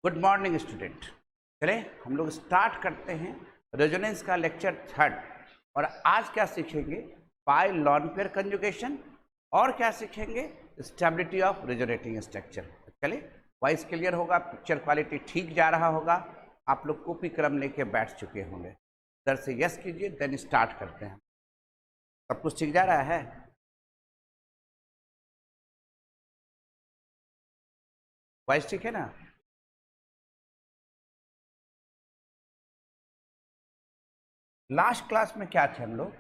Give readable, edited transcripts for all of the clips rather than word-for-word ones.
Good morning student. चले हम लोग स्टार्ट करते हैं रेजोनेंस का लेक्चर 3 और आज क्या सीखेंगे? पाई लॉन पेयर कंजुगेशन और क्या सीखेंगे? Stability of resonating structure. चले वॉइस क्लियर होगा, पिक्चर क्वालिटी ठीक जा रहा होगा, आप लोग कॉपी क्रम लेके बैठ चुके होंगे। इधर से यस कीजिए, देन स्टार्ट करते हैं। सब कुछ ठीक जा रहा है? वॉइस ठीक है ना? लास्ट क्लास में क्या थे हम लोग?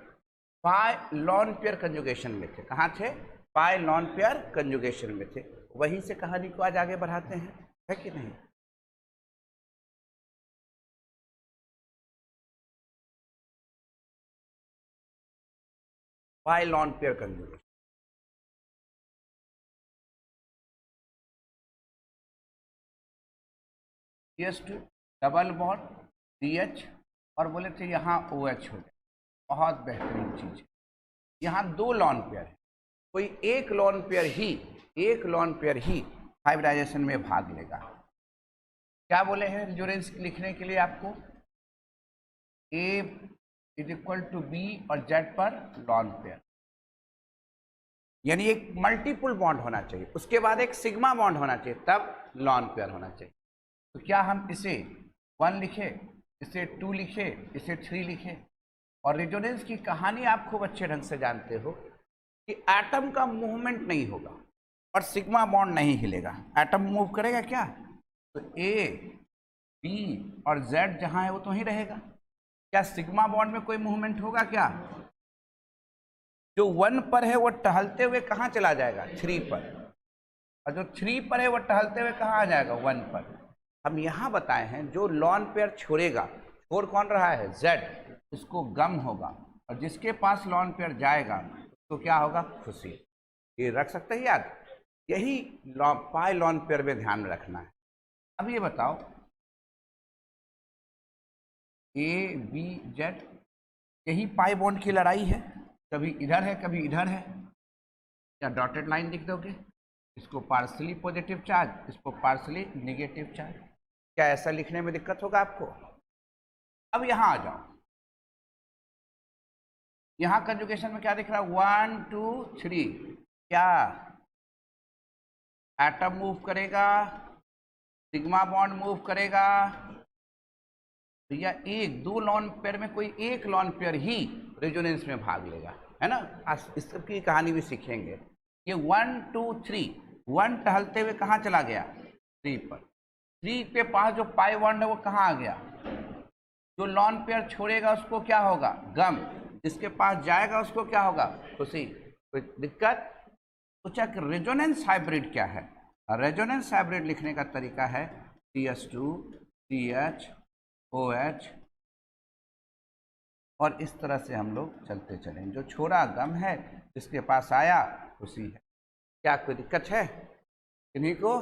पाई लॉन पेयर कंजुगेशन में थे। कहाँ थे? पाई लॉन पेयर कंजुगेशन में थे। वहीं से कहानी को आज आगे बढ़ाते हैं, है कि नहीं? Pi lone pair conjugation. CS2 double bond CH और बोले थे यहाँ OH हो जाए। बहुत बेहतरीन चीज है। यहाँ दो लॉन पेयर है, कोई एक लॉन पेयर ही हाइब्रिडाइजेशन में भाग लेगा। क्या बोले हैं रेजोनेंस लिखने के लिए आपको? A is equal to B और Z पर लॉन पेयर, यानी एक मल्टीपल बॉन्ड होना चाहिए, उसके बाद एक सिग्मा बॉन्ड होना चाहिए, तब लॉन पेयर होना चाहिए। तो क्या हम इसे 1 लिखे, इसे 2 लिखे, इसे 3 लिखे? और रेजोनेंस की कहानी आप खूब अच्छे ढंग से जानते हो कि एटम का मूवमेंट नहीं होगा और सिग्मा बॉन्ड नहीं हिलेगा। एटम मूव करेगा क्या? तो A, B और Z जहां है वो तो वहीं रहेगा। क्या सिग्मा बॉन्ड में कोई मूवमेंट होगा क्या? जो 1 पर है वो टहलते हुए कहाँ चला जाएगा? 3 पर। और जो 3 पर है वो टहलते हुए कहाँ आ जाएगा? 1 पर। हम यहाँ बताए हैं जो लॉन पेयर छोड़ेगा, छोड़ कौन रहा है? Z, उसको गम होगा, और जिसके पास लॉन पेयर जाएगा उसको क्या होगा? खुशी। ये रख सकते हैं याद? यही पाई लॉन पेयर में ध्यान रखना है। अब ये बताओ, ABZ यही पाई बॉन्ड की लड़ाई है, कभी इधर है कभी इधर है। क्या डॉटेड लाइन लिख दोगे? इसको पार्सली पॉजिटिव चार्ज, इसको पार्सली नेगेटिव चार्ज। क्या ऐसा लिखने में दिक्कत होगा आपको? अब यहां आ जाओ, यहां कंजुगेशन में क्या दिख रहा है? 1 2 3। क्या एटम मूव करेगा? सिग्मा बॉन्ड मूव करेगा? या एक दो लॉन पेयर में कोई एक लॉन पेयर ही रेजोनेंस में भाग लेगा, है ना? आज इस सबकी कहानी भी सीखेंगे। ये 1 2 3, 1 टहलते हुए कहाँ चला गया? 3 पर। 3 के पास जो पाई बॉन्ड है वो कहाँ आ गया? जो लॉन पेयर छोड़ेगा उसको क्या होगा? गम। जिसके पास जाएगा उसको क्या होगा? खुशी। कोई दिक्कत? सोचा कि रेजोनेंस हाइब्रिड क्या है? रेजोनेंस हाइब्रिड लिखने का तरीका है CS2 CH OH, और इस तरह से हम लोग चलते चलें। जो छोड़ा गम है, जिसके पास आया खुशी है। क्या कोई दिक्कत है किन्हीं को?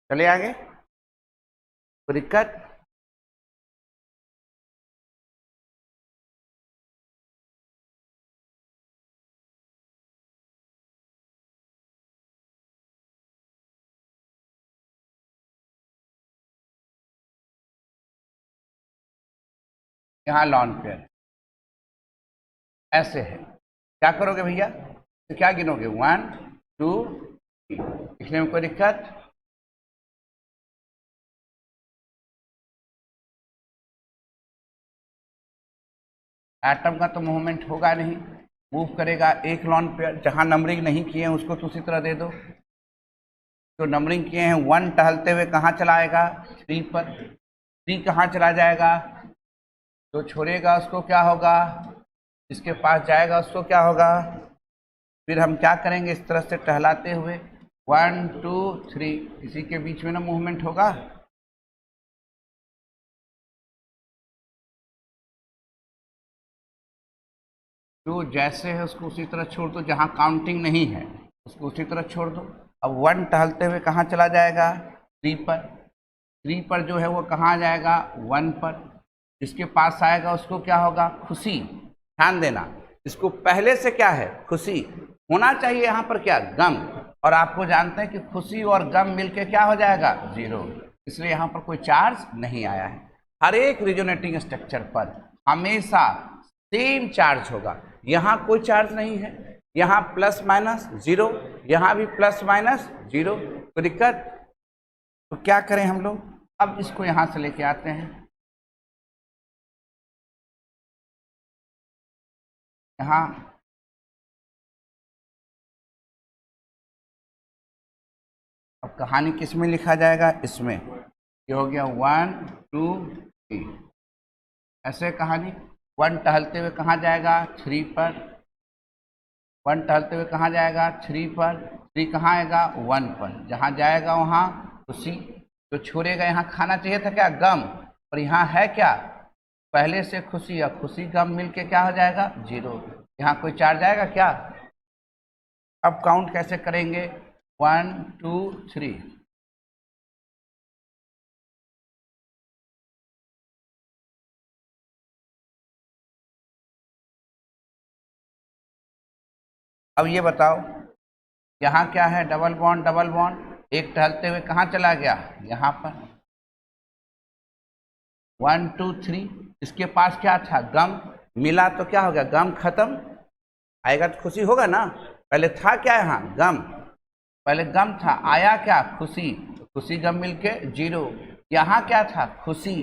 चले आगे, कोई दिक्कत? यहाँ लॉन पेयर, ऐसे है, क्या करोगे भैया, तो क्या गिनोगे 1 2 3, लिखने में कोई दिक्कत? एटम का तो मूवमेंट होगा नहीं, मूव करेगा एक लॉन पेयर, जहां नंबरिंग नहीं किए हैं उसको तो उसी तरह दे दो। जो नंबरिंग किए हैं 1 टहलते हुए कहाँ चला आएगा, 3 पर, 3 कहाँ चला जाएगा, जो छोड़ेगा उसको क्या होगा, जिसके पास जाएगा उसको क्या होगा। फिर हम क्या करेंगे, इस तरह से टहलाते हुए 1 2 3, इसी के बीच में ना मूवमेंट होगा। जो जैसे है उसको उसी तरह छोड़ दो, जहाँ काउंटिंग नहीं है उसको उसी तरह छोड़ दो। अब 1 टहलते हुए कहाँ चला जाएगा, 3 पर, 3 पर जो है वो कहाँ जाएगा, 1 पर, जिसके पास आएगा उसको क्या होगा, खुशी। ध्यान देना, इसको पहले से क्या है, खुशी होना चाहिए, यहाँ पर क्या, गम, और आपको जानते हैं कि खुशी और गम मिलके क्या हो जाएगा, 0, इसलिए यहाँ पर कोई चार्ज नहीं आया है। हर एक रिजोनेटिंग स्ट्रक्चर पर हमेशा सेम चार्ज होगा, यहाँ कोई चार्ज नहीं है, यहाँ प्लस माइनस 0, यहाँ भी प्लस माइनस 0, कोई दिक्कत? तो क्या करें हम लोग, अब इसको यहां से लेके आते हैं, यहां अब कहानी किस में लिखा जाएगा, इसमें, ये हो गया 1 2 3, ऐसे कहानी 1 टहलते हुए कहाँ जाएगा, 3 पर, 1 टहलते हुए कहाँ जाएगा, 3 पर, 3 कहाँ आएगा, 1 पर, जहाँ जाएगा वहाँ खुशी, तो छोड़ेगा यहाँ खाना चाहिए था क्या, गम, और यहाँ है क्या, पहले से खुशी, या खुशी गम मिलके क्या हो जाएगा, 0, यहाँ कोई चार्ज आएगा क्या। अब काउंट कैसे करेंगे, 1 2 3, अब ये बताओ, यहाँ क्या है, डबल बॉन्ड डबल बॉन्ड, एक टहलते हुए कहाँ चला गया, यहाँ पर 1 2 3, इसके पास क्या था, गम, मिला तो क्या हो गया, गम खत्म, आएगा तो खुशी होगा ना, पहले था क्या यहाँ, गम, पहले गम था, आया क्या, खुशी, तो खुशी गम मिलके 0, यहाँ क्या था, खुशी,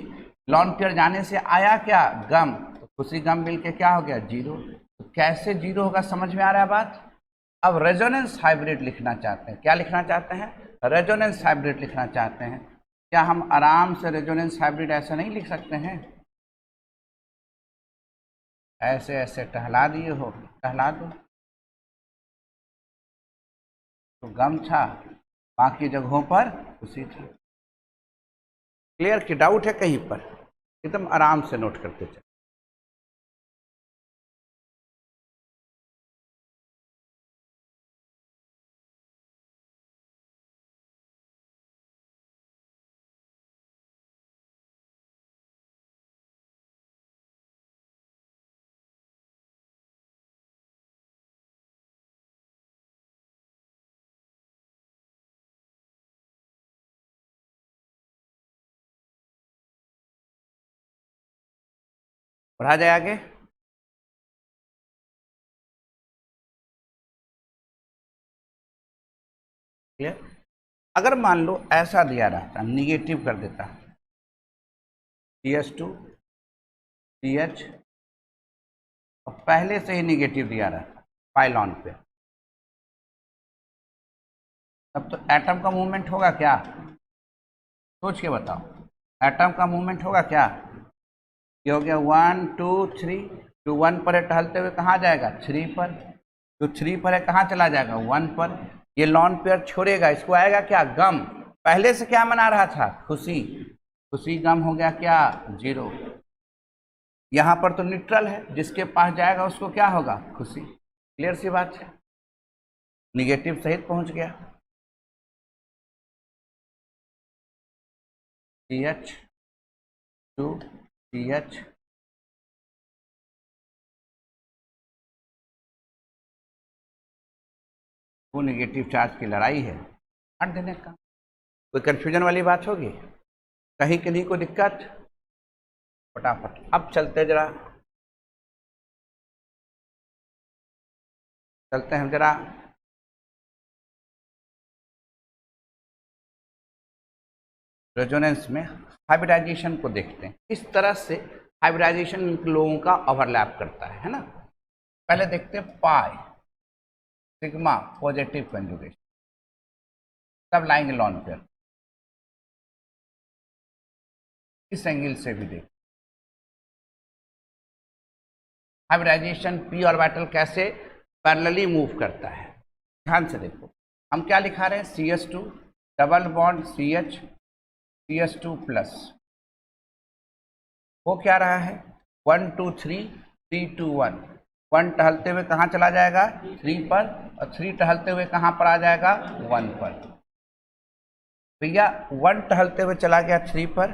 लॉन पेयर जाने से आया क्या, गम, तो खुशी गम मिलके क्या हो गया, 0, तो कैसे 0 होगा, समझ में आ रहा है बात। अब रेजोनेंस हाइब्रिड लिखना चाहते हैं, क्या लिखना चाहते हैं, रेजोनेंस हाइब्रिड लिखना चाहते हैं, क्या हम आराम से रेजोनेंस हाइब्रिड ऐसा नहीं लिख सकते हैं, ऐसे ऐसे टहला दिए हो, टहला दो, तो गम था, बाकी जगहों पर खुशी थी। क्लियर की डाउट है कहीं पर, एकदम आराम से नोट करते चले। बढ़ा जाए आगे, क्लियर। अगर मान लो ऐसा दिया रहता, निगेटिव कर देता, CH2 CH, और पहले से ही निगेटिव दिया रहता पाइलॉन पे, तब तो एटम का मूवमेंट होगा क्या, सोच के बताओ, एटम का मूवमेंट होगा क्या, ये हो गया 1 2 3, जो 1 पर है टहलते हुए कहाँ जाएगा, 3 पर, जो 3 पर है कहाँ चला जाएगा, 1 पर, ये लॉन पेयर छोड़ेगा, इसको आएगा क्या, गम, पहले से क्या मना रहा था, खुशी, खुशी गम हो गया क्या, 0, यहाँ पर तो न्यूट्रल है, जिसके पास जाएगा उसको क्या होगा, खुशी, क्लियर सी बात है, निगेटिव सहित पहुंच गया, CH2 CH, वो निगेटिव चार्ज की लड़ाई है, हट देने का, कोई कंफ्यूजन वाली बात होगी, कहीं के लिए कोई दिक्कत, फटाफट अब चलते जरा चलते हैं जरा रेजोनेंस में हाइब्रिडाइजेशन को देखते हैं। इस तरह से हाइब्रिडाइजेशन लोगों का ओवरलैप करता है ना। पहले देखते हैं पाई सिग्मा पॉजिटिव कंजुगेशन, तब लाएंगे लॉन पेयर। इस एंगल से भी देख हाइब्रिडाइजेशन पी ऑर्बिटल कैसे पैरेलली मूव करता है। ध्यान से देखो, हम क्या लिखा रहे हैं, CH2 double bond CH CH2 plus, वो क्या रहा है 1 2 3 3 2 1। 1 टहलते हुए कहाँ चला जाएगा 3 पर, और 3 टहलते हुए कहाँ पर आ जाएगा 1 पर। भैया 1 टहलते हुए चला गया 3 पर,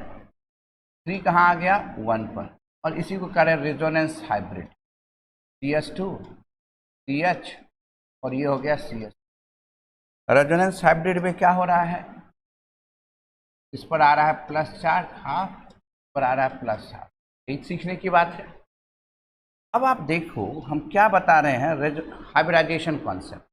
3 कहाँ आ गया 1 पर, और इसी को कह रहे हैं रेजोनेंस हाइब्रिड। CH2 CH और ये हो गया CH। रेजोनेंस हाइब्रिड में क्या हो रहा है, इस पर आ रहा है प्लस चार्ज हाफ, पर आ रहा है प्लस हाफ। एक सीखने की बात है। अब आप देखो हम क्या बता रहे हैं, हाइब्रिडाइजेशन कॉन्सेप्ट।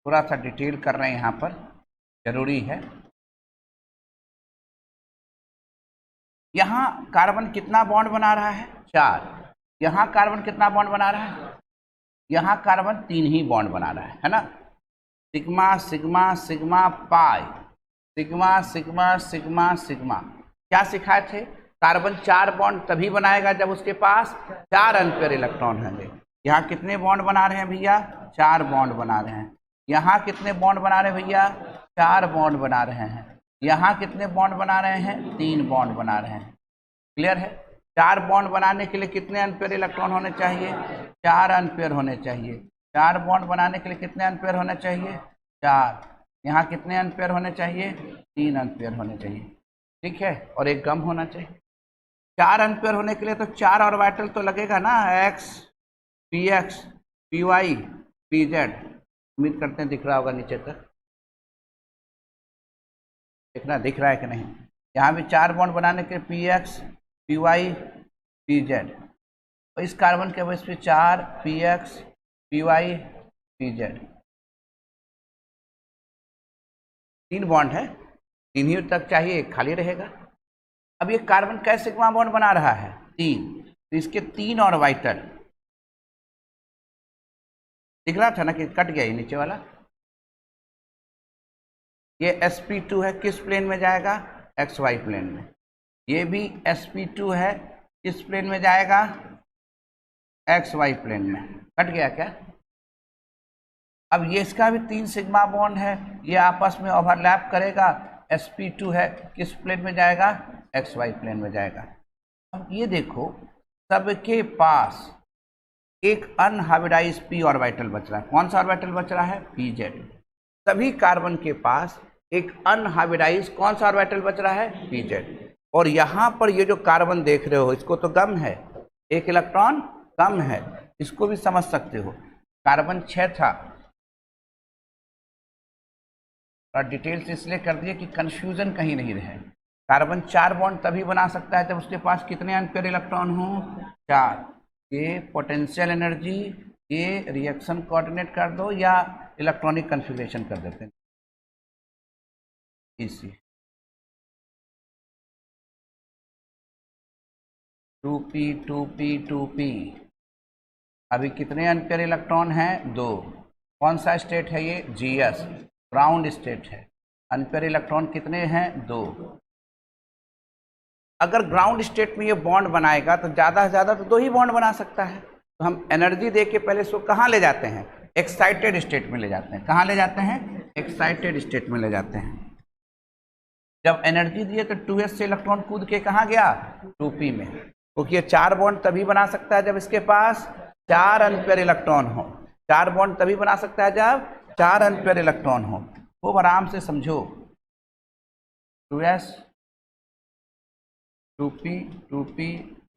थोड़ा सा डिटेल कर रहे हैं यहाँ पर, जरूरी है। यहाँ कार्बन कितना बॉन्ड बना रहा है 4, यहाँ कार्बन कितना बॉन्ड बना रहा है, यहाँ कार्बन 3 ही बॉन्ड बना रहा है ना। Sigma sigma sigma pi, sigma sigma sigma sigma. क्या सिखाए थे, कार्बन 4 बॉन्ड तभी बनाएगा जब उसके पास 4 अनपेयर इलेक्ट्रॉन होंगे। यहाँ कितने बॉन्ड बना रहे हैं भैया 4 बॉन्ड बना रहे हैं। यहाँ कितने बॉन्ड बना रहे हैं भैया 4 बॉन्ड बना रहे हैं। यहाँ कितने बॉन्ड बना रहे हैं 3 बॉन्ड बना रहे हैं। क्लियर है। 4 बॉन्ड बनाने के लिए कितने अनपेयर इलेक्ट्रॉन होने चाहिए 4 अनपेयर होने चाहिए। 4 बॉन्ड बनाने के लिए कितने अनपेयर होने चाहिए 4। यहाँ कितने अनपेयर होने चाहिए 3 अनपेयर होने चाहिए। ठीक है, और एक गम होना चाहिए। 4 अनपेयर होने के लिए तो 4 ऑर्बिटल तो लगेगा ना, x px py pz। उम्मीद करते हैं दिख रहा होगा नीचे तक, देखना दिख रहा है कि नहीं। यहाँ भी 4 बॉन्ड बनाने के px py pz, और इस कार्बन के बेस पे 4 px py pz। 3 बॉन्ड है, 3 ही तक चाहिए, एक खाली रहेगा। अब ये कार्बन कैसे सिग्मा बॉन्ड बना रहा है 3, तो इसके 3 ऑर्बिटल दिख रहा था ना कि कट गया ये नीचे वाला। ये sp2 है, किस प्लेन में जाएगा xy प्लेन में। ये भी sp2 है, किस प्लेन में जाएगा xy प्लेन में। कट गया क्या। अब ये इसका भी 3 सिग्मा बॉन्ड है, ये आपस में ओवरलैप करेगा। sp2 है, किस प्लेन में जाएगा xy प्लेन में जाएगा। अब ये देखो सबके पास एक अनहाइब्रिडाइज्ड p ऑर्बिटल बच रहा है। कौन सा ऑर्बिटल बच रहा है pz। सभी कार्बन के पास एक अनहाइब्रिडाइज्ड कौन सा ऑर्बिटल बच रहा है pz। और यहाँ पर ये जो कार्बन देख रहे हो इसको तो कम है, एक इलेक्ट्रॉन कम है, इसको भी समझ सकते हो। कार्बन 6 था, और डिटेल्स इसलिए कर दिए कि कंफ्यूजन कहीं नहीं रहे। कार्बन 4 बॉन्ड तभी बना सकता है जब उसके पास कितने अनपेयर इलेक्ट्रॉन हो 4। ये पोटेंशियल एनर्जी, ये रिएक्शन कोऑर्डिनेट कर दो या इलेक्ट्रॉनिक कन्फिग्रेशन कर देते हैं इसी। 2p 2p 2p। अभी कितने अनपेयर इलेक्ट्रॉन हैं 2। कौन सा स्टेट है ये GS, ग्राउंड स्टेट है। अनपेयर इलेक्ट्रॉन कितने हैं 2। अगर ग्राउंड स्टेट में ये बॉन्ड बनाएगा तो ज़्यादा से ज़्यादा तो 2 ही बॉन्ड बना सकता है। तो हम एनर्जी दे के पहले इसको कहाँ ले जाते हैं एक्साइटेड स्टेट में ले जाते हैं। कहाँ ले जाते हैं एक्साइटेड स्टेट में ले जाते हैं। जब एनर्जी दिए तो 2s से इलेक्ट्रॉन कूद के कहाँ गया 2p में, क्योंकि ये 4 बॉन्ड तभी बना सकता है जब इसके पास 4 अनपेयर इलेक्ट्रॉन हो। 4 बॉन्ड तभी बना सकता है जब 4 अनपेयर इलेक्ट्रॉन हो। खूब आराम से समझो। 2s 2p 2p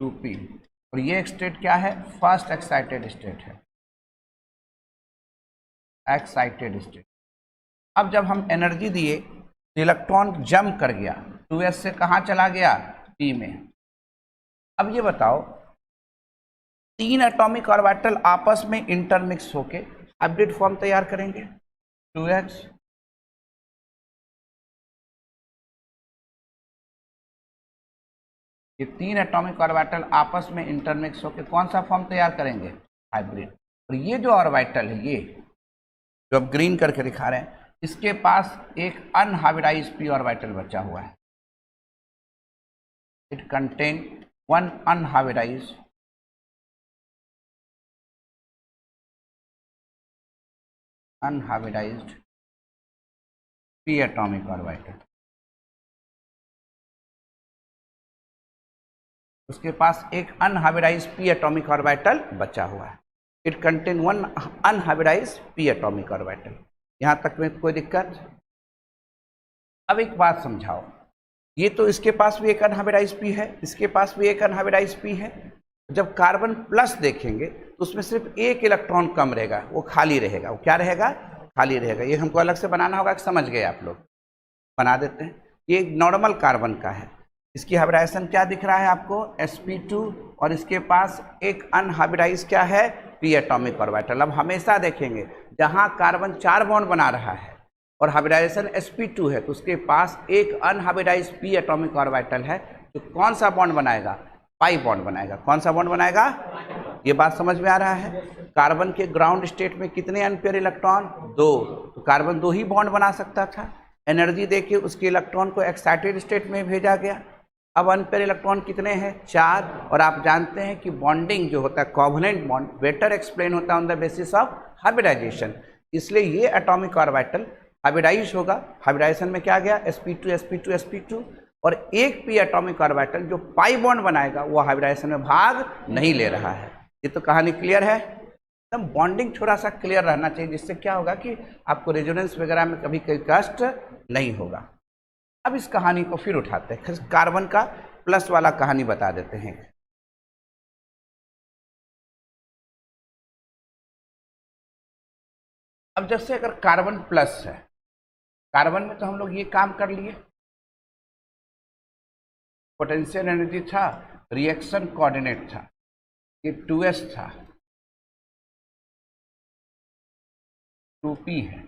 2p, और ये स्टेट क्या है फर्स्ट एक्साइटेड स्टेट है, एक्साइटेड स्टेट। अब जब हम एनर्जी दिए तो इलेक्ट्रॉन जंप कर गया 2s से कहाँ चला गया p में। अब ये बताओ, 3 एटॉमिक ऑर्बिटल आपस में इंटरमिक्स होके हाइब्रिड फॉर्म तैयार करेंगे 2h। ये 3 एटॉमिक ऑर्बिटल आपस में इंटरमिक्स होके कौन सा फॉर्म तैयार करेंगे? हाइब्रिड। और ये जो ऑर्बिटल है, ये जो अब ग्रीन करके दिखा रहे हैं, इसके पास एक अनहाइब्रिडाइज्ड p ऑर्बिटल बचा हुआ है। It contain one unhybridised p atomic orbital. उसके पास एक अनहाइब्रिडाइज्ड p एटॉमिक ऑर्बिटल बचा हुआ है। It contain one unhybridised p atomic orbital. यहां तक में कोई दिक्कत? अब एक बात समझाओ, ये तो इसके पास भी एक अनहाइब्रिडाइज्ड p है, इसके पास भी एक अनहाइब्रिडाइज्ड p है। जब कार्बन प्लस देखेंगे तो उसमें सिर्फ एक इलेक्ट्रॉन कम रहेगा, वो खाली रहेगा। वो क्या रहेगा? खाली रहेगा। ये हमको अलग से बनाना होगा कि समझ गए आप लोग? बना देते हैं। ये एक नॉर्मल कार्बन का है, इसकी हाइब्रिडाइजेशन क्या दिख रहा है आपको? sp2, और इसके पास एक अनहाइब्रिडाइज्ड क्या है? p atomic orbital. अब हमेशा देखेंगे जहां कार्बन 4 बॉन्ड बना रहा है और हाइब्रिडाइजेशन sp2 है, तो उसके पास एक अनहाइब्रिडाइज्ड p एटॉमिक ऑर्बिटल है, तो कौन सा बॉन्ड बनाएगा? पाई बॉन्ड बनाएगा। कौन सा बॉन्ड बनाएगा? ये बात समझ में आ रहा है? कार्बन के ग्राउंड स्टेट में कितने अनपेयर इलेक्ट्रॉन? 2। तो कार्बन 2 ही बॉन्ड बना सकता था। एनर्जी देके उसके इलेक्ट्रॉन को एक्साइटेड स्टेट में भेजा गया। अब अनपेयर इलेक्ट्रॉन कितने हैं? 4। और आप जानते हैं कि बॉन्डिंग जो होता है, कोवेलेंट बॉन्ड, बेटर एक्सप्लेन होता है on the basis of hybridization. इसलिए ये एटॉमिक ऑर्बिटल हाइब्रिडाइज होगा। हाइब्रिडाइजेशन में क्या गया? sp2 sp2 sp2। और एक p एटॉमिक ऑर्बिटल जो पाई बॉन्ड बनाएगा वो हाइब्रिडाइजेशन में भाग नहीं ले रहा है। ये तो कहानी क्लियर है? एकदम बॉन्डिंग थोड़ा सा क्लियर रहना चाहिए, जिससे क्या होगा कि आपको रेजोनेंस वगैरह में कभी कोई कष्ट नहीं होगा। अब इस कहानी को फिर उठाते हैं, कार्बन का प्लस वाला कहानी बता देते हैं। अब जैसे अगर कार्बन प्लस है, कार्बन में तो हम लोग ये काम कर लिए, पोटेंशियल एनर्जी था, रिएक्शन कोऑर्डिनेट था, ये 2s था, 2p है,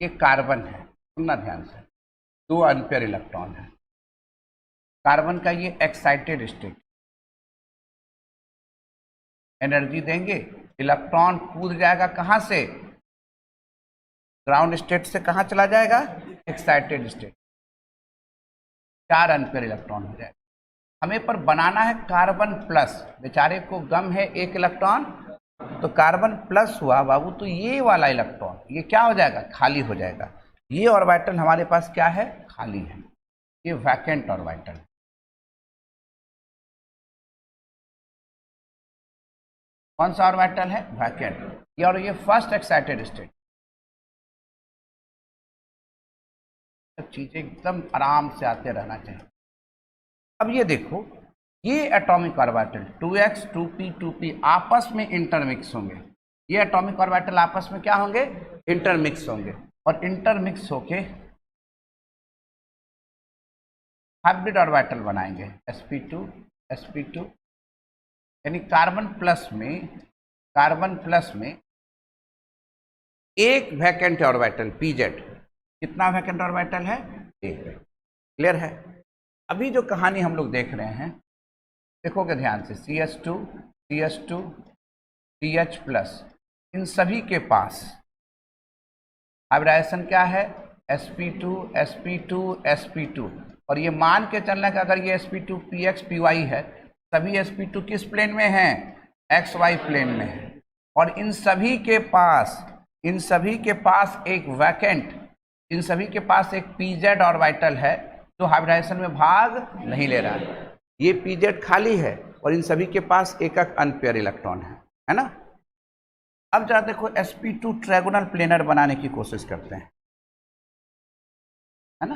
ये कार्बन है। सुनना ध्यान से, 2 अनपेयर इलेक्ट्रॉन है। कार्बन का ये एक्साइटेड स्टेट, एनर्जी देंगे, इलेक्ट्रॉन कूद जाएगा कहां से? ग्राउंड स्टेट से कहां चला जाएगा? Excited state. 4 अनपेयर इलेक्ट्रॉन हो जाएगा। हमें पर बनाना है कार्बन प्लस, बेचारे को गम है 1 इलेक्ट्रॉन, तो कार्बन प्लस हुआ बाबू, तो ये वाला इलेक्ट्रॉन ये क्या हो जाएगा? खाली हो जाएगा। ये ऑर्बिटल हमारे पास क्या है? खाली है। ये वैकेंट ऑर्बिटल। कौन सा ऑर्बिटल है? वैकेंट। ये और ये फर्स्ट एक्साइटेड स्टेट। सब चीजें एकदम आराम से आते रहना चाहिए। अब ये देखो, ये atomic orbital 2x 2p 2p आपस में इंटरमिक्स होंगे। ये एटॉमिक ऑर्बिटल आपस में क्या होंगे? इंटरमिक्स होंगे। और इंटरमिक्स होके हाइब्रिड ऑर्बिटल बनाएंगे sp2 sp2। यानी कार्बन प्लस में एक वैकेंट ऑर्बिटल pz। कितना वैकेंट ऑर्बिटल है? एक। क्लियर है? अभी जो कहानी हम लोग देख रहे हैं, देखोगे ध्यान से, cs2 cs2 ch प्लस, इन सभी के पास हाइब्रिडाइजेशन क्या है? sp2 sp2 sp2। और ये मान के चलना कि अगर ये sp2 px py है, सभी sp2 किस प्लेन में है? xy प्लेन में है। और इन सभी के पास एक वैकेंट, इन सभी के पास एक pz ऑर्बिटल है, तो हाइब्रिडाइजेशन में भाग नहीं ले रहा है। ये pz खाली है और इन सभी के पास एक अनपेयर इलेक्ट्रॉन है ना? अब जरा देखो, sp2 ट्रायगोनल प्लेनर बनाने की कोशिश करते हैं, है ना?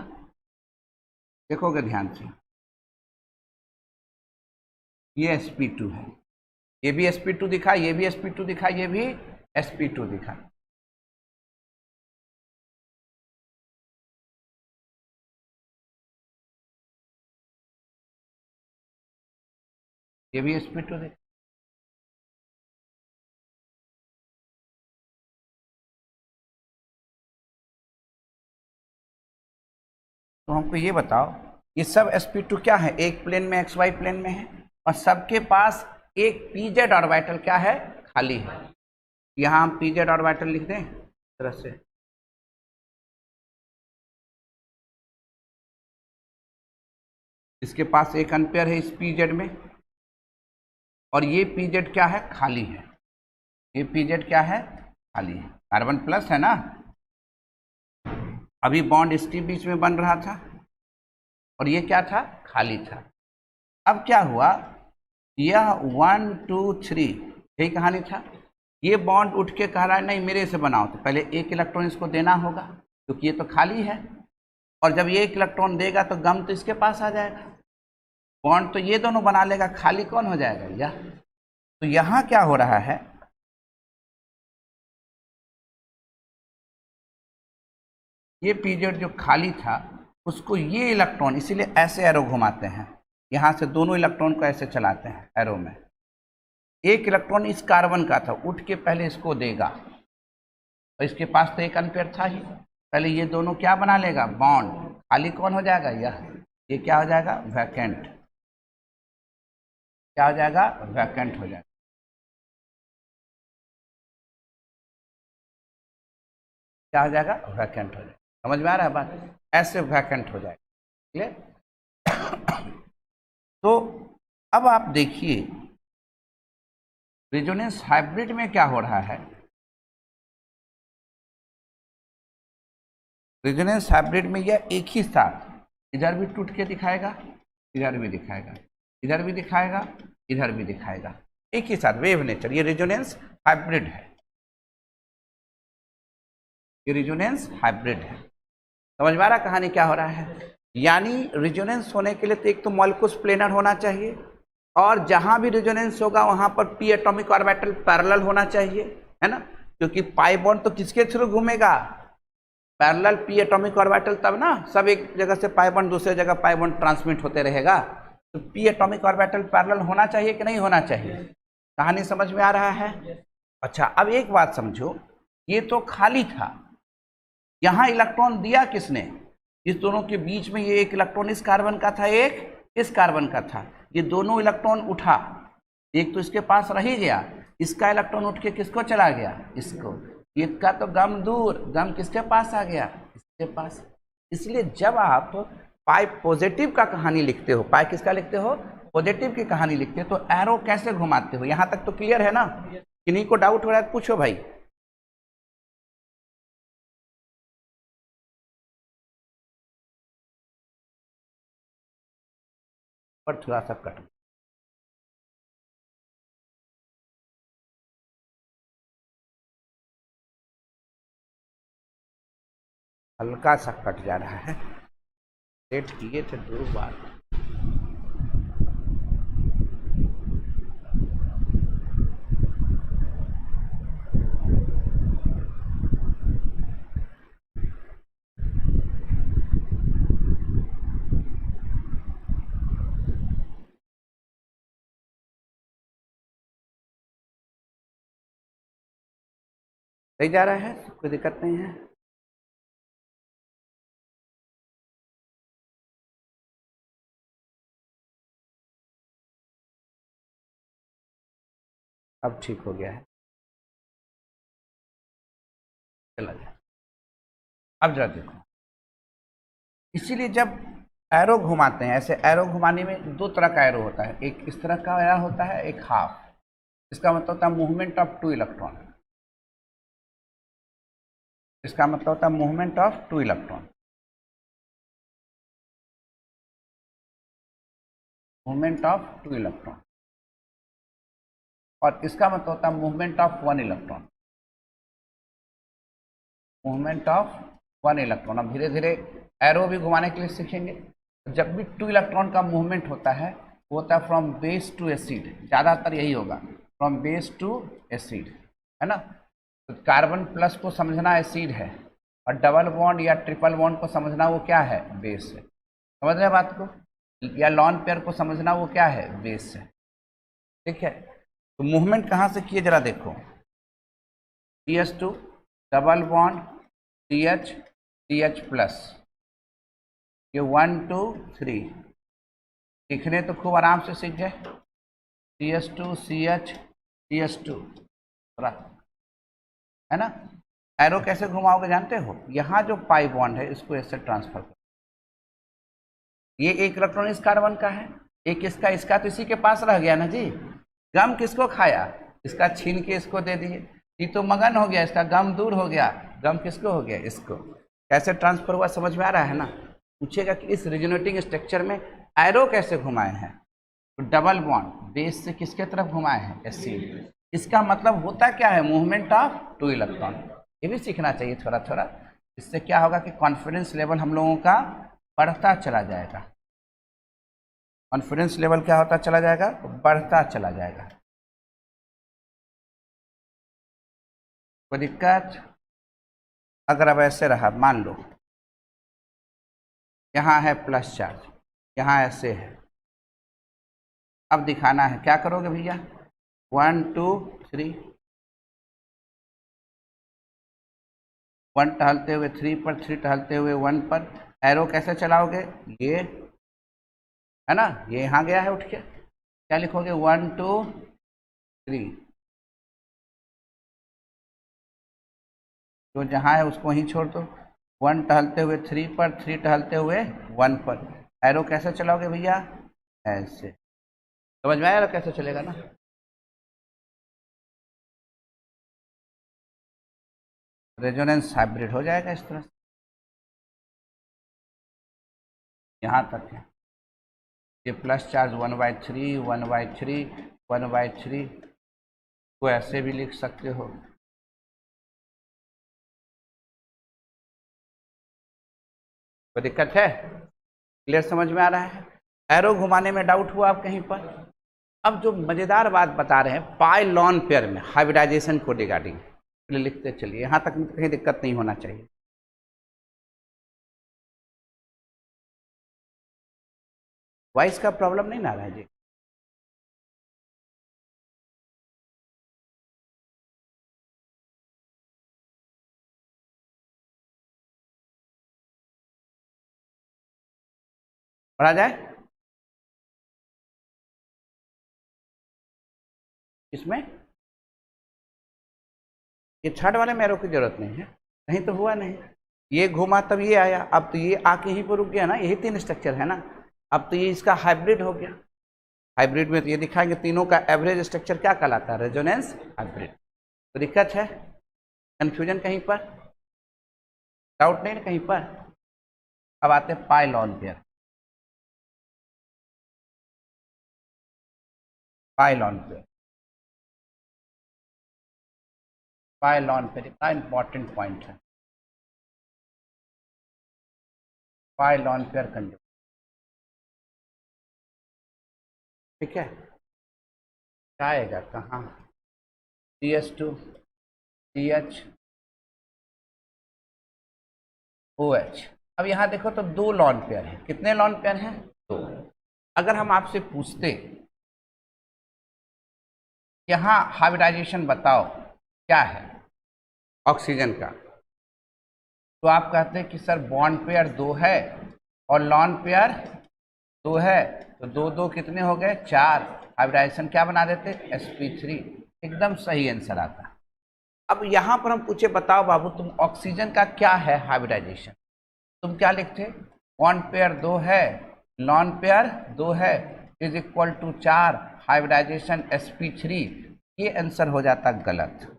देखोगे ध्यान से, ये sp2 है, ये भी sp2 दिखा, ये भी sp2 दिखा, ये भी sp2 दिखा। ये भी sp2 दे। तो हमको ये बताओ, ये सब sp2 क्या है, एक प्लेन में xy प्लेन में है और सबके पास एक pz ऑर्बिटल क्या है, खाली है। यहाँ हम pz ऑर्बिटल लिख दें इस तरह से, इसके पास एक अनपेयर है इस pz में, और ये pz क्या है, खाली है। ये pz क्या है, खाली है। कार्बन प्लस है ना, अभी बॉन्ड इसके बीच में बन रहा था और ये क्या था, खाली था। अब क्या हुआ, यह 1 2 3 यही कहानी था। ये बॉन्ड उठ के कह रहा है नहीं मेरे से बनाओ, तो पहले एक इलेक्ट्रॉन इसको देना होगा क्योंकि ये तो खाली है, और जब ये एक इलेक्ट्रॉन देगा तो गम तो इसके पास आ जाएगा, बॉन्ड तो ये दोनों बना लेगा, खाली कौन हो जाएगा, यह। तो यहाँ क्या हो रहा है, ये पीरियड जो खाली था उसको ये इलेक्ट्रॉन, इसीलिए ऐसे एरो घुमाते हैं, यहाँ से दोनों इलेक्ट्रॉन को ऐसे चलाते हैं एरो में। एक इलेक्ट्रॉन इस कार्बन का था, उठ के पहले इसको देगा, और इसके पास तो एक अनपेयर था ही, पहले ये दोनों क्या बना लेगा, बॉन्ड, खाली कौन हो जाएगा, यह। ये क्या हो जाएगा, वैकेंट। क्या हो जाएगा, वैकेंट हो जाएगा। क्या हो जाएगा, वैकेंट हो जाएगा। समझ में आ रहा है बात, ऐसे वैकेंट हो जाएगा, क्लियर। तो अब आप देखिए रेजोनेंस हाइब्रिड में क्या हो रहा है। रेजोनेंस हाइब्रिड में यह एक ही साथ इधर भी टूट के दिखाएगा, इधर भी दिखाएगा, इधर भी दिखाएगा, इधर भी दिखाएगा, एक ही साथ वेव नेचर। ये रेजोनेंस हाइब्रिड है, ये रेजोनेंस हाइब्रिड है। समझ में आ रहा कहानी क्या हो रहा है। यानी रेजोनेंस होने के लिए तो एक तो मॉलिक्यूल्स प्लेनर होना चाहिए, और जहां भी रेजोनेंस होगा वहां पर p एटॉमिक ऑर्बिटल पैरेलल होना चाहिए, है ना, क्योंकि पाई बॉन्ड तो किसके थ्रू घूमेगा, पैरेलल p एटॉमिक ऑर्बिटल, तब ना सब एक जगह से पाई बॉन्ड दूसरे जगह पाई बॉन्ड ट्रांसमिट होते रहेगा। तो p एटॉमिक ऑर्बिटल पैरेलल होना चाहिए कि नहीं होना चाहिए, कहानी समझ में आ रहा है। अच्छा अब एक बात समझो, ये तो खाली था, यहाँ इलेक्ट्रॉन दिया किसने, इस दोनों के बीच में ये एक इलेक्ट्रॉन इस कार्बन का था, एक इस कार्बन का था, ये दोनों इलेक्ट्रॉन उठा, एक तो इसके पास रह ही गया, इसका इलेक्ट्रॉन उठ के किसको चला गया, इसको, इसका तो गम दूर, गम किसके पास आ गया, इसके पास। इसलिए जब आप पाई पॉजिटिव का कहानी लिखते हो, पाई किसका लिखते हो, पॉजिटिव की कहानी लिखते हो, तो एरो कैसे घुमाते हो, यहाँ तक तो क्लियर है ना, किन्हीं को डाउट हो रहा है पूछो भाई। पर थोड़ा सा कट, हल्का सा कट जा रहा है, सेट किए थे 2 बार। सही जा रहा है, कोई दिक्कत नहीं है। अब ठीक हो गया है, चला जाए। अब जरा देखो, इसीलिए जब एरो घुमाते हैं, ऐसे एरो घुमाने में 2 तरह का एरो होता है, एक इस तरह का एरो होता है, एक हाफ, इसका मतलब होता है मूवमेंट ऑफ 2 इलेक्ट्रॉन, इसका मतलब होता है movement of 2 electron, movement of 2 electron, और इसका मतलब होता है movement of 1 electron, movement of 1 electron. अब धीरे धीरे एरो भी घुमाने के लिए सीखेंगे। जब भी 2 इलेक्ट्रॉन का मूवमेंट होता है वो होता है फ्रॉम बेस टू एसिड, ज़्यादातर यही होगा, फ्रॉम बेस टू एसिड, है ना। तो कार्बन प्लस को समझना एसिड है, और डबल बॉन्ड या ट्रिपल बॉन्ड को समझना वो क्या है, बेस है। समझ रहे बात को, या लॉन पेयर को समझना वो क्या है, बेस है। ठीक है, तो मूवमेंट कहाँ से किए जरा देखो, CH2 double bond CH CH plus, ये 1 2 3 लिखने तो खूब आराम से सीख गए, CH2 CH CH2 है ना। एरो कैसे घुमाओगे जानते हो, यहाँ जो पाई बॉन्ड है इसको ऐसे ट्रांसफर करो, ये एक इलेक्ट्रॉन इस कार्बन का है, एक इसका तो इसी के पास रह गया ना जी, गम किसको खाया, इसका छीन के इसको दे दिए, ये तो मगन हो गया, इसका गम दूर हो गया, गम किसको हो गया, इसको। कैसे ट्रांसफर हुआ समझ में आ रहा है ना। पूछेगा कि इस रेजोनेटिंग स्ट्रक्चर में एरो कैसे घुमाए हैं, तो डबल बॉन्ड बेस से किसके तरफ घुमाए हैं, Sc, इसका मतलब होता क्या है, मूवमेंट ऑफ 2 इलेक्ट्रॉन, ये भी सीखना चाहिए थोड़ा थोड़ा, इससे क्या होगा कि कॉन्फिडेंस लेवल हम लोगों का बढ़ता चला जाएगा, कॉन्फिडेंस लेवल क्या होता चला जाएगा, बढ़ता चला जाएगा। कोई दिक्कत, अगर अब ऐसे रहा, मान लो यहाँ है प्लस चार्ज, यहाँ ऐसे है, अब दिखाना है, क्या करोगे भैया, 1 2 3, 1 टहलते हुए 3 पर, 3 टहलते हुए 1 पर, एरो कैसे चलाओगे, ये है ना, ये यहाँ गया है उठ के, क्या लिखोगे 1 2 3, तो जहाँ है उसको वहीं छोड़ दो, 1 टहलते हुए 3 पर, 3 टहलते हुए 1 पर, एरो कैसे चलाओगे भैया, ऐसे, समझ में आया एरो कैसे चलेगा ना। रेजोनेंस हाइब्रिड हो जाएगा इस तरह से, यहाँ तक है, ये प्लस चार्ज 1/3 1/3 1/3 को ऐसे भी लिख सकते हो, कोई दिक्कत है, क्लियर समझ में आ रहा है। एरो घुमाने में डाउट हुआ आप कहीं पर। अब जो मजेदार बात बता रहे हैं पाई लॉन पेयर में हाइब्रिडाइजेशन को रिगार्डिंग, लिखते चलिए, यहाँ तक कहीं दिक्कत नहीं होना चाहिए। वॉइस का प्रॉब्लम नहीं ना आ रहा है जी, पढ़ा जाए इसमें, ये थर्ड वाले में एरो की जरूरत नहीं है, कहीं तो हुआ नहीं, ये घुमा तब ये आया, अब तो ये आके यहीं पर रुक गया ना, यही 3 स्ट्रक्चर है ना, अब तो ये इसका हाइब्रिड हो गया, हाइब्रिड में तो ये दिखाएंगे तीनों का एवरेज स्ट्रक्चर क्या कहलाता है, रेजोनेंस हाइब्रिड। तो दिक्कत है, कंफ्यूजन कहीं पर, डाउट नहीं ना कहीं पर। अब आते हैं पाई लॉन पेयर, पाई लॉन पेयर, पाई लॉन पेयर इतना इंपॉर्टेंट पॉइंट है, पाई लॉन पेयर कंजूगेट, ठीक है, क्या आएगा कहाँ, CH2 CH OH। अब यहाँ देखो तो 2 लॉन पेयर है, कितने लॉन पेयर हैं, 2। अगर हम आपसे पूछते यहाँ हाइब्रिडाइजेशन बताओ क्या है ऑक्सीजन का, तो आप कहते हैं कि सर बॉन्ड पेयर 2 है और लॉन पेयर 2 है, तो 2 2 कितने हो गए, 4, हाइब्रिडाइजेशन क्या बना देते, sp3, एकदम सही आंसर आता। अब यहाँ पर हम पूछे बताओ बाबू तुम ऑक्सीजन का क्या है हाइब्रिडाइजेशन, तुम क्या लिखते, बॉन्ड पेयर 2 है, लॉन पेयर 2 है, is equal to 4, hybridization sp3, ये आंसर हो जाता गलत,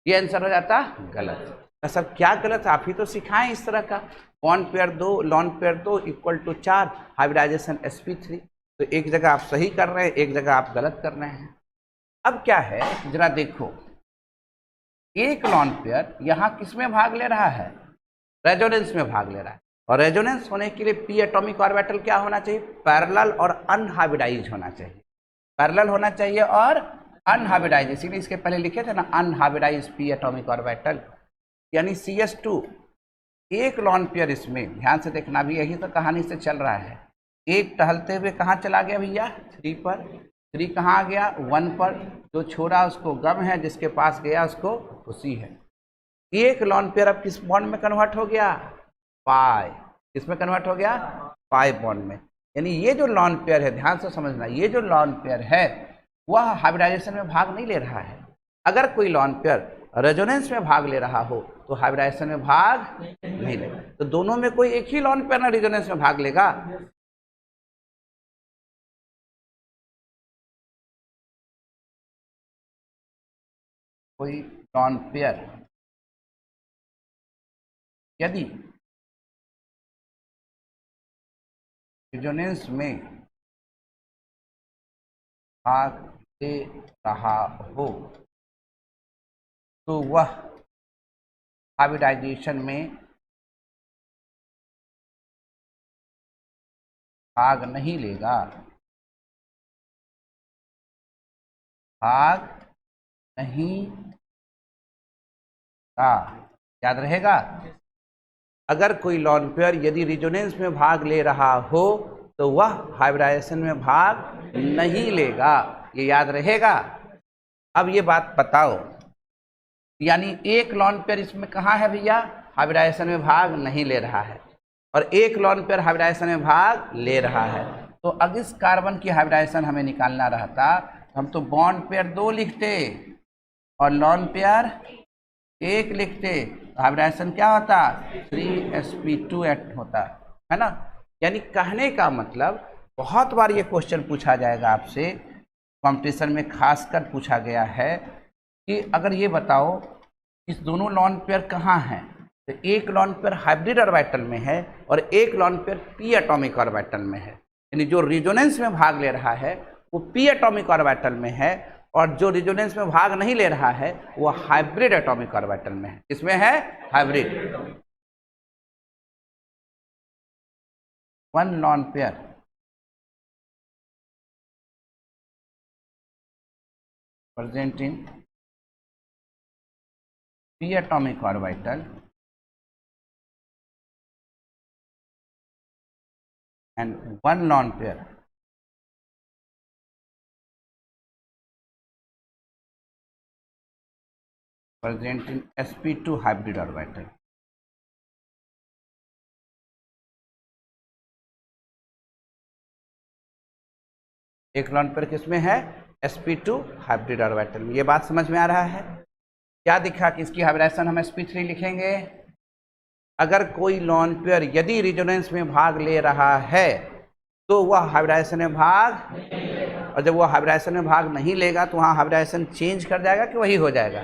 ये आंसर हो जाता गलत। तो सब क्या गलत, आप ही तो सिखाएं इस तरह का, bond pair 2 lone pair 2 equal to 4, hybridization sp3, तो एक जगह आप सही कर रहे हैं, एक जगह आप गलत कर रहे हैं। अब क्या है जरा देखो, एक लॉन पेयर यहाँ किस में भाग ले रहा है, रेजोनेंस में भाग ले रहा है, और रेजोनेंस होने के लिए p एटॉमिक ऑर्बिटल क्या होना चाहिए, पैरेलल और अनहाइब्रिडाइज होना चाहिए, पैरेलल होना चाहिए और अनहाइब्रिडाइज, इसीलिए इसके पहले लिखे थे ना अनहाइब्रिडाइज p एटॉमिक ऑर्बिटल, यानी CH2 एक लॉन पेयर, इसमें ध्यान से देखना भी यही तो कहानी से चल रहा है, एक टहलते हुए कहाँ चला गया भैया? 3 पर। 3 कहाँ आ गया? 1 पर। जो छोड़ा उसको गम है, जिसके पास गया उसको खुशी है। एक लॉन पेयर अब किस बॉन्ड में कन्वर्ट हो गया? पाई। किसमें कन्वर्ट हो गया? पाई बॉन्ड में। यानी ये जो लॉन पेयर है, ध्यान से समझना, ये जो लॉन पेयर है वह हाइब्रिडाइजेशन में भाग नहीं ले रहा है। अगर कोई लॉन पेयर रेजोनेंस में भाग ले रहा हो तो हाइब्रिडाइजेशन में भाग नहीं लेगा। तो दोनों में कोई एक ही लॉन पेयर ना रेजोनेंस में भाग लेगा। कोई लॉन पेयर यदि रेजोनेंस में भाग ले रहा हो तो वह हाइब्रिडाइजेशन में भाग नहीं लेगा। भाग नहीं का याद रहेगा। अगर कोई लॉन पेयर यदि रेजोनेंस में भाग ले रहा हो तो वह हाइब्रिडाइजेशन में भाग नहीं लेगा, ये याद रहेगा। अब ये बात बताओ, यानी एक लॉन पेयर इसमें कहाँ है भैया? हाइब्रिडाइजेशन में भाग नहीं ले रहा है, और एक लॉन पेयर हाइब्रिडाइजेशन में भाग ले रहा है। तो अगर इस कार्बन की हाइब्रिडाइजेशन हमें निकालना रहता, हम तो बॉन्ड पेयर 2 लिखते और लॉन पेयर 1 लिखते। हाइब्रिडाइजेशन क्या होता? 3sp2 होता है ना। यानी कहने का मतलब, बहुत बार ये क्वेश्चन पूछा जाएगा आपसे, कंपटीशन में खासकर पूछा गया है कि अगर ये बताओ इस दोनों लॉन पेयर कहाँ हैं, तो एक लॉन पेयर हाइब्रिड ऑर्बिटल में है और एक lone pair p atomic orbital में है। यानी जो रेजोनेंस में भाग ले रहा है वो p एटॉमिक ऑर्बिटल में है, और जो रेजोनेंस में भाग नहीं ले रहा है वो हाइब्रिड एटॉमिक ऑर्बिटल में है। किसमें है? Hybrid. One lone pair present in p atomic orbital and one lone pair present in sp2 hybrid orbital। एक लॉन पेयर किसमें है? sp2 हाइब्रिड ऑर्बिटल में। ये बात समझ में आ रहा है? क्या दिखा कि इसकी हाइब्रिडाइजेशन हम sp3 लिखेंगे। अगर कोई लॉन पेयर यदि रेजोनेंस में भाग ले रहा है तो वह हाइब्रिडाइजेशन में भाग, और जब वह हाइब्रिडाइजेशन में भाग नहीं लेगा तो वहाँ हाइब्रिडाइजेशन चेंज कर जाएगा कि वही हो जाएगा।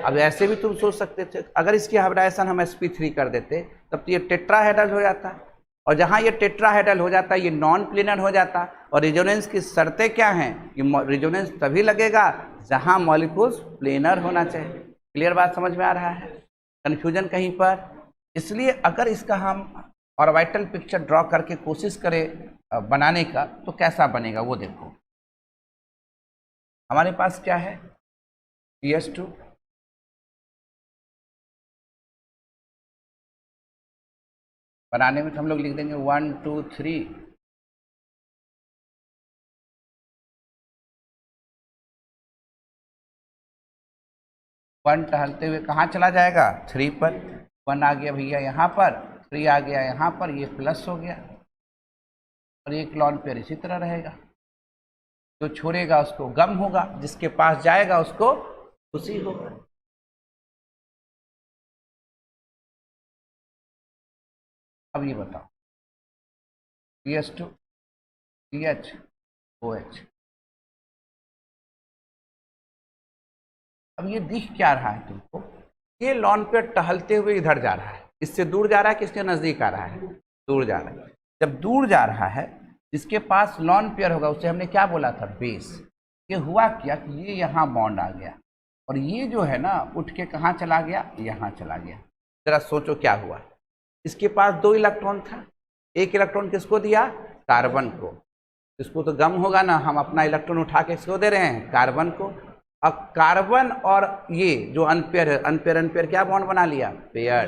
अब ऐसे भी तुम सोच सकते थे, अगर इसकी हाइब्रिडाइजेशन हम sp3 कर देते तब तो ये टेट्राहेड्रल हो जाता, और जहाँ ये टेट्राहेड्रल हो जाता ये नॉन प्लेनर हो जाता। और रेजोनेंस की शर्तें क्या हैं? ये रेजोनेंस तभी लगेगा जहाँ मॉलिक्यूल्स प्लेनर होना चाहिए। क्लियर बात समझ में आ रहा है? कन्फ्यूजन कहीं पर? इसलिए अगर इसका हम ऑर्बिटल पिक्चर ड्रॉ करके कोशिश करें बनाने का तो कैसा बनेगा वो देखो। हमारे पास क्या है? PS2, बनाने में तो हम लोग लिख देंगे 1 2 3, वन टहलते हुए कहाँ चला जाएगा? 3 पर। 1 आ गया भैया यहाँ पर, 3 आ गया यहाँ पर, ये प्लस हो गया, और एक लॉन पेयर इसी तरह रहेगा। जो छोड़ेगा उसको गम होगा, जिसके पास जाएगा उसको खुशी होगा। अब ये बताओ, PS2 CH OH, अब ये दिख क्या रहा है तुमको? ये लॉन पेयर टहलते हुए इधर जा रहा है, इससे दूर जा रहा है कि इसके नजदीक आ रहा है? दूर जा रहा है। जब दूर जा रहा है, जिसके पास लॉन पेयर होगा उसे हमने क्या बोला था? बेस। ये हुआ क्या कि ये यहाँ बॉन्ड आ गया, और ये जो है ना उठ के कहाँ चला गया? यहाँ चला गया। जरा सोचो क्या हुआ। इसके पास 2 इलेक्ट्रॉन था, एक इलेक्ट्रॉन किसको दिया? कार्बन को। इसको तो गम होगा ना, हम अपना इलेक्ट्रॉन उठा के इसको दे रहे हैं? कार्बन को। अब कार्बन और ये जो अनपेयर है, अनपेयर अनपेयर क्या बॉन्ड बना लिया? पेयर।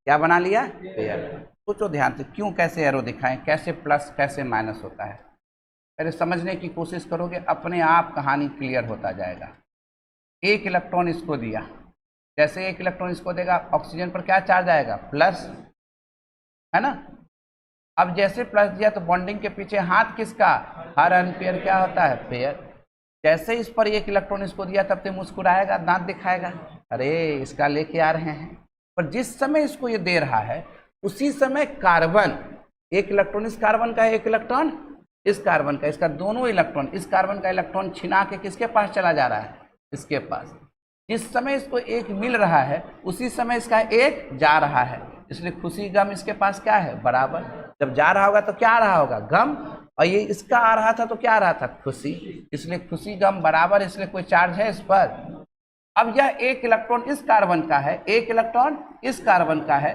क्या बना लिया? पेयर। सोचो ध्यान से, क्यों, कैसे एरो दिखाएं, कैसे प्लस कैसे माइनस होता है, पहले समझने की कोशिश करोगे, अपने आप कहानी क्लियर होता जाएगा। एक इलेक्ट्रॉन इसको दिया, जैसे एक इलेक्ट्रॉन इसको देगा, ऑक्सीजन पर क्या चार्ज आएगा, प्लस, है ना। अब जैसे प्लस दिया तो बॉन्डिंग के पीछे हाथ किसका, हर अनपेयर क्या होता है, पेयर। जैसे इस पर एक इलेक्ट्रॉन इसको दिया तब तो मुस्कुराएगा, दांत दिखाएगा, अरे इसका लेके आ रहे हैं। पर जिस समय इसको ये दे रहा है उसी समय कार्बन, एक इलेक्ट्रॉन इस कार्बन का है, एक इलेक्ट्रॉन इस कार्बन का, इसका दोनों इलेक्ट्रॉन, इस कार्बन का इलेक्ट्रॉन छिना के किसके पास चला जा रहा है, इसके पास। जिस समय इसको एक मिल रहा है उसी समय इसका एक जा रहा है, इसलिए खुशी गम इसके पास क्या है, बराबर। जब जा रहा होगा तो क्या आ रहा होगा, गम, और ये इसका आ रहा था तो क्या आ रहा था, खुशी, इसलिए खुशी गम बराबर, इसलिए कोई चार्ज है इस पर। अब यह एक इलेक्ट्रॉन इस कार्बन का है, एक इलेक्ट्रॉन इस कार्बन का है,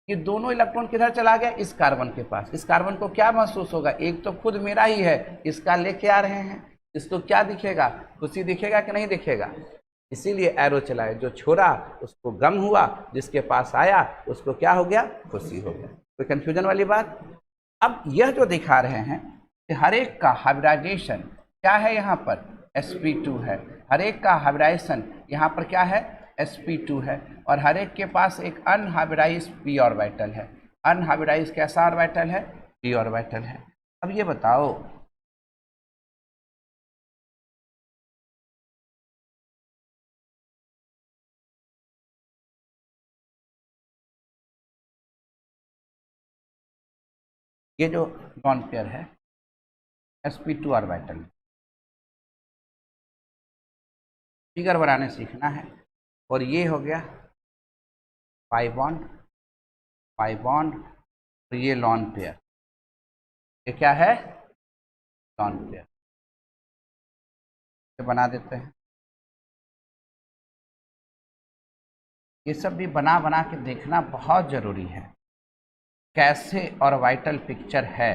ये दोनों इलेक्ट्रॉन किधर चला गया, इस कार्बन के पास। इस कार्बन को क्या महसूस होगा, एक तो खुद मेरा ही है, इसका लेके आ रहे हैं, इसको क्या दिखेगा, खुशी दिखेगा कि नहीं दिखेगा, इसीलिए एरो चलाए। जो छोड़ा उसको गम हुआ, जिसके पास आया उसको क्या हो गया, खुशी हो गया। कोई कंफ्यूजन वाली बात। अब यह जो दिखा रहे हैं कि हर एक का हाइब्रिडाइजेशन क्या है, यहाँ पर sp2 है, हर एक का हाइब्रिडाइजेशन यहाँ पर क्या है, sp2 है, और हर एक के पास एक अनहाइब्रिडाइज p ऑर्बिटल है। अनहाइब्रिडाइज कैसा ऑर्बिटल है, p ऑर्बिटल है। अब ये बताओ, ये जो लॉन पेयर है sp2 ऑर्बिटल, फिगर बनाने सीखना है। और ये हो गया पाई बॉन्ड, पाई बॉन्ड, और ये लॉन पेयर, ये क्या है, लॉन पेयर। ये बना देते हैं, ये सब भी बना बना के देखना बहुत जरूरी है, कैसे ऑर्बिटल पिक्चर है।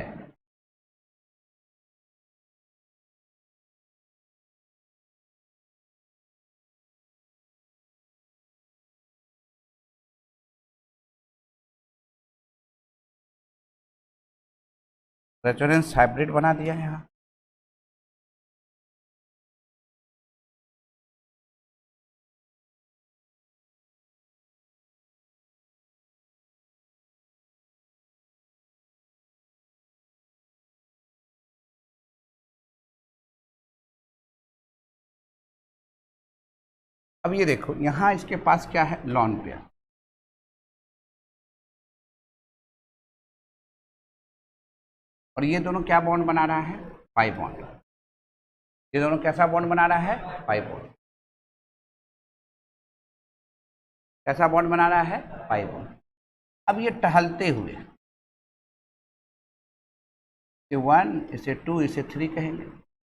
रेजोनेंस हाइब्रिड बना दिया है यहाँ। अब ये देखो, यहाँ इसके पास क्या है, लॉन पेयर, और ये दोनों क्या बॉन्ड बना रहा है, पाई बॉन्ड। ये दोनों कैसा बॉन्ड बना रहा है, पाई बॉन्ड। कैसा बॉन्ड बना रहा है, पाई बॉन्ड। अब ये टहलते हुए, ये 1, इसे 2, इसे 3 कहेंगे।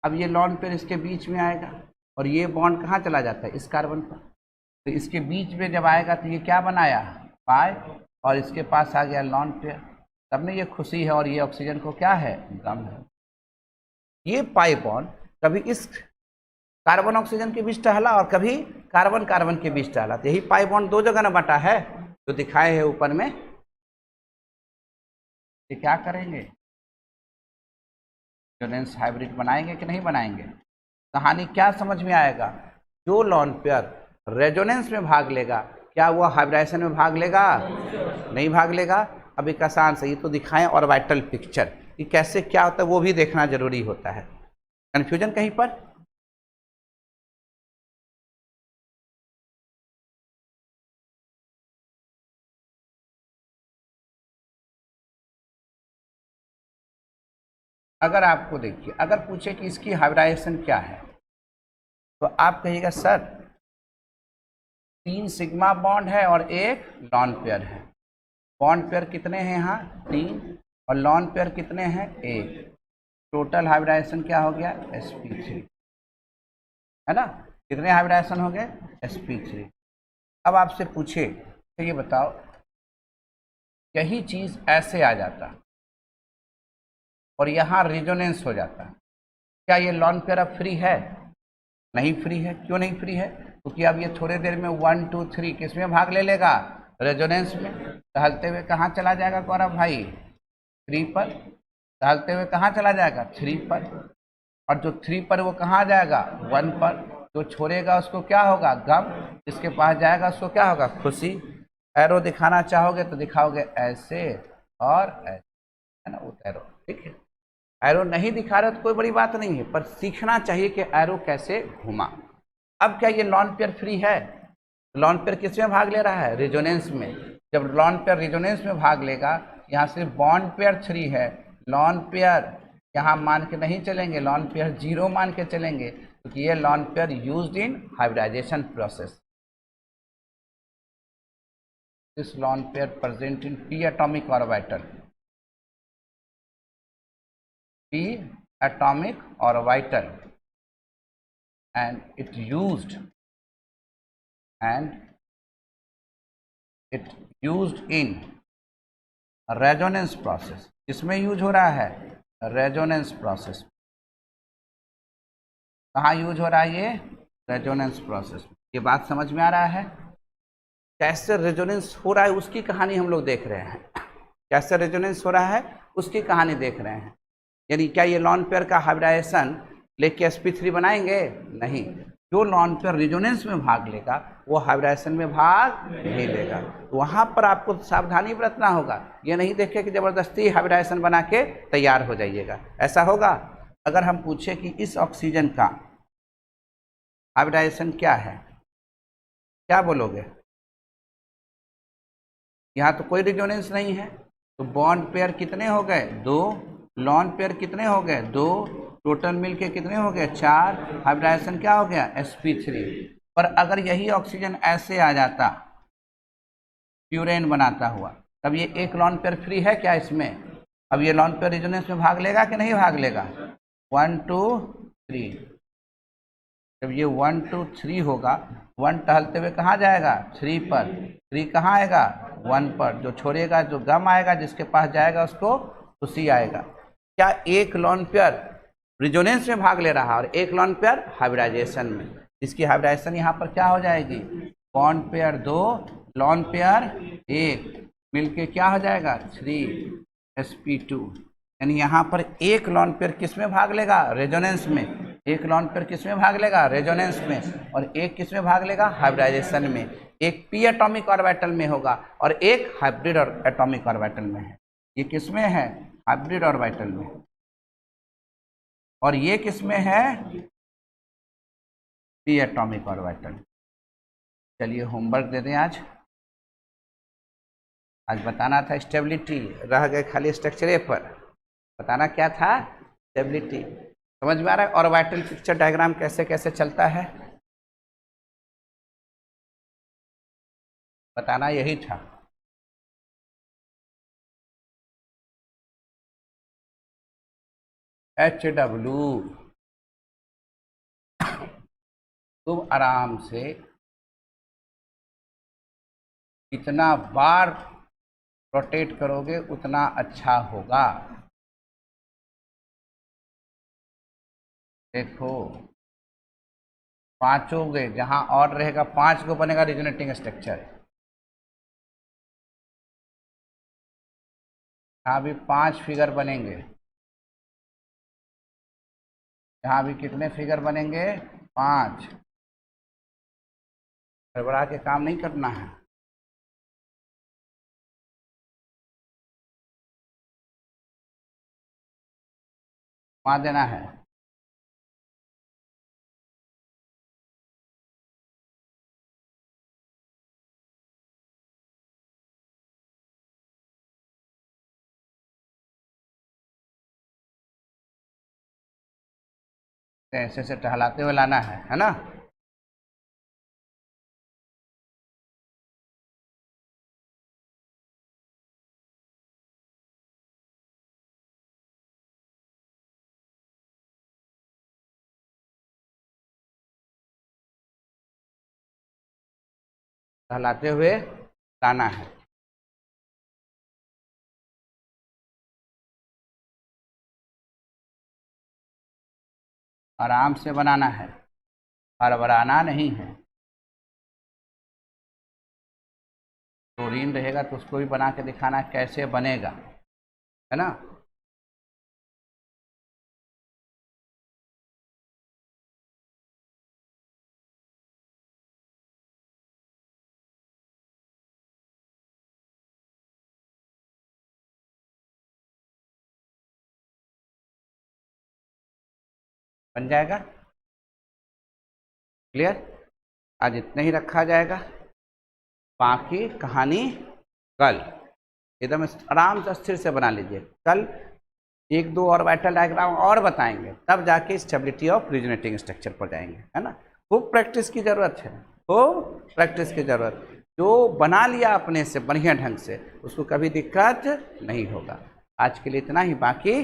अब ये लॉन पेयर इसके बीच में आएगा, और ये बॉन्ड कहाँ चला जाता है, इस कार्बन पर। तो इसके बीच में जब आएगा तो ये क्या बनाया, पाई, और इसके पास आ गया लॉन पेयर, तब में ये खुशी है, और ये ऑक्सीजन को क्या है, गम है। ये पाई बॉन्ड कभी इस कार्बन ऑक्सीजन के बीच टहला और कभी कार्बन कार्बन के बीच टहला, तो यही पाई बॉन्ड दो जगह ना बटा है, जो दिखाए है ऊपर में। ये क्या करेंगे, रेजोनेंस हाइब्रिड बनाएंगे कि नहीं बनाएंगे। कहानी क्या समझ में आएगा, जो लॉन पेयर रेजोनेंस में भाग लेगा, क्या वो हाइब्रिडाइजेशन में भाग लेगा, नहीं भाग लेगा। अब एक आसान से ये तो दिखाएं ऑर्बिटल पिक्चर, कि कैसे क्या होता है वो भी देखना जरूरी होता है। कंफ्यूजन कहीं पर, अगर आपको देखिए, अगर पूछे कि इसकी हाइब्रिडाइजेशन क्या है, तो आप कहिएगा सर 3 सिग्मा बॉन्ड है और एक लॉन पेयर है। बॉन्ड पेयर कितने हैं यहाँ, 3, और लॉन पेयर कितने हैं, 1। टोटल हाइब्रिडाइजेशन क्या हो गया, sp3, है ना। कितने हाइब्रिडाइजेशन हो गए, sp3। अब आपसे पूछे तो ये बताओ, यही चीज ऐसे आ जाता और यहाँ रेजोनेंस हो जाता, क्या ये लॉन पेयर अब फ्री है, नहीं फ्री है। क्यों नहीं फ्री है, क्योंकि अब ये थोड़ी देर में 1, 2, 3 किसमें भाग ले लेगा, रेजोनेंस में। टहलते हुए कहाँ चला जाएगा गौरव भाई? 3 पर। टहलते हुए कहाँ चला जाएगा? 3 पर। और जो 3 पर वो कहाँ जाएगा? 1 पर। जो छोड़ेगा उसको क्या होगा? गम। जिसके पास जाएगा उसको क्या होगा? खुशी। एरो दिखाना चाहोगे तो दिखाओगे ऐसे और ऐसे, है ना वो एरो, ठीक है। एरो नहीं दिखा रहे तो कोई बड़ी बात नहीं है, पर सीखना चाहिए कि एरो कैसे घुमा। अब क्या ये लॉन पेयर फ्री है? लॉन पेयर किस में भाग ले रहा है? रेजोनेंस में। जब लॉन पेयर रेजोनेंस में भाग लेगा, यहाँ सिर्फ बॉन्ड पेयर 3 है, लॉन पेयर यहाँ मान के नहीं चलेंगे, लॉन पेयर 0 मान के चलेंगे, क्योंकि ये lone pair used in hybridization process. This lone pair present in p atomic orbital, p atomic orbital, and it used in resonance process. किसमें यूज हो रहा है? Resonance process. कहाँ यूज हो रहा है ये? Resonance process. ये बात समझ में आ रहा है? कैसे रेजोनेंस हो रहा है उसकी कहानी हम लोग देख रहे हैं। कैसे रेजोनेंस हो रहा है उसकी कहानी देख रहे हैं। यानी क्या ये लॉन पेयर का हाइब्रिडाइजेशन लेके sp3 बनाएंगे? नहीं। जो लॉन पेयर रेजोनेंस में भाग लेगा वो हाइब्रिडाइजेशन में भाग नहीं लेगा। तो वहाँ पर आपको सावधानी बरतना होगा। ये नहीं देखे कि ज़बरदस्ती हाइब्रिडाइजेशन बना के तैयार हो जाइएगा, ऐसा होगा। अगर हम पूछे कि इस ऑक्सीजन का हाइब्रिडाइजेशन क्या है, क्या बोलोगे? यहाँ तो कोई रेजोनेंस नहीं है, तो बॉन्ड पेयर कितने हो गए? 2। लॉन पेयर कितने हो गए? 2। टोटल मिलके कितने हो गए? 4। हाइब्रिडाइजेशन क्या हो गया? sp3। पर अगर यही ऑक्सीजन ऐसे आ जाता, प्यूरेन बनाता हुआ, तब ये एक लॉन पेयर फ्री है क्या इसमें? अब ये लॉन पेयर रेजोनेंस में भाग लेगा कि नहीं भाग लेगा? 1 2 3। जब ये 1 2 3 होगा, 1 टहलते हुए कहाँ जाएगा? 3 पर। 3 कहाँ आएगा? 1 पर। जो छोड़ेगा, जो गम आएगा, जिसके पास जाएगा उसको खुशी आएगा। क्या एक लॉन पेयर रेजोनेंस में भाग ले रहा है और एक लॉन पेयर हाइब्रिडाइजेशन में? इसकी हाइब्रिडाइजेशन यहाँ पर क्या हो जाएगी? बॉन्ड पेयर 2, लॉन पेयर 1 मिलके क्या हो जाएगा? 3 sp2। यानी यहाँ पर एक लॉन पेयर किस में भाग लेगा? रेजोनेंस में। एक लॉन पेयर किस में भाग लेगा? रेजोनेंस में। और एक किस में भाग लेगा? हाइब्रिडाइजेशन में। एक p एटॉमिक ऑर्बिटल में होगा और एक हाइब्रिड एटॉमिक ऑर्बिटल में है। ये किस में है? हाइब्रिड ऑर्बिटल में। और ये किस में है? p atomic orbital. चलिए होमवर्क दे दें आज। आज बताना था स्टेबिलिटी, रह गए खाली स्ट्रक्चरे पर। बताना क्या था? स्टेबिलिटी। समझ में आ रहा है ऑर्बिटल पिक्चर डायग्राम कैसे कैसे चलता है? बताना यही था। HW तुम आराम से जितना बार रोटेट करोगे उतना अच्छा होगा। देखो पांचों गए, जहां और रहेगा 5 को बनेगा रिजोनेटिंग स्ट्रक्चर। यहाँ भी 5 फिगर बनेंगे। यहाँ भी कितने फिगर बनेंगे? 5। गड़बड़ा के काम नहीं करना है। वहाँ देना है। ऐसे ऐसे टहलाते हुए लाना है ना? टहलाते हुए लाना है। आराम से बनाना है, हड़बड़ाना नहीं है। फ्लोरीन रहेगा तो उसको भी बना के दिखाना कैसे बनेगा, है ना। बन जाएगा, क्लियर। आज इतना ही रखा जाएगा, बाकी कहानी कल एकदम आराम से स्थिर से बना लीजिए। कल एक दो और वाइटल डायग्राम और बताएंगे, तब जाके स्टेबिलिटी ऑफ रिजोनेटिंग स्ट्रक्चर पर जाएंगे, है ना। खूब प्रैक्टिस की जरूरत है, खूब प्रैक्टिस की जरूरत। जो बना लिया अपने से बढ़िया ढंग से, उसको कभी दिक्कत नहीं होगा। आज के लिए इतना ही, बाकी